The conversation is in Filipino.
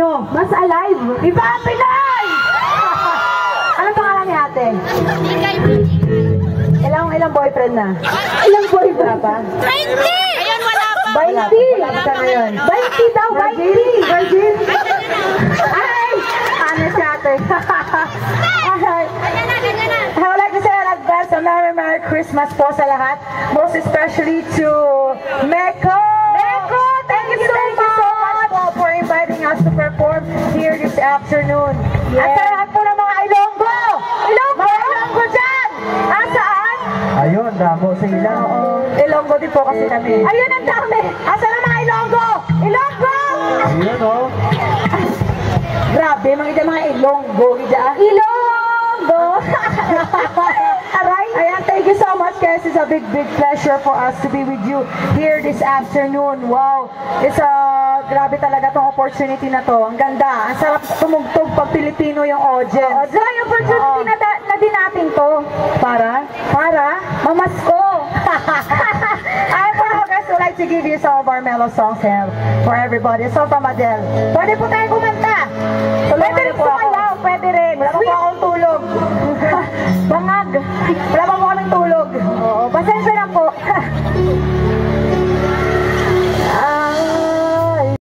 Filipino. Mas alive. Iba ang Pinay! Anong pangalan ni ate? Ilang boyfriend na? Ilang boyfriend pa? 20! Ayan, wala pa. 20! Wala pa ngayon. 20 daw, 20! Virgin? Ay! Ano si ate? Ay! I would like to say an advance a Merry Christmas po sa lahat. Most especially to Meko! Meko! Thank you so much po for inviting us to perform here this afternoon. At sa lahat po ng mga Ilonggo! Ilonggo! Mga Ilonggo dyan! Saan? Ayun, damo sa ilang. Ilonggo din po kasi kami. Ayun ang dami! Asa na mga Ilonggo? Ilonggo! Ayun, oh. Grabe, mga Ilonggo. Ilonggo! Aray! Ayan, thank you so much guys. It's a big pleasure for us to be with you here this afternoon. Wow! It's a grabe talaga tong opportunity na to. Ang ganda. Ang sarap tumugtog pag Pilipino yung audience. So, yung opportunity na din natin to. Para mamasko. I would like to give you some of our mellow songs here for everybody. So, Pamadel, pwede po tayo kumanta. Pwede rin sumayaw. Pwede rin. Wala pa po akong tulog. Bangag. Wala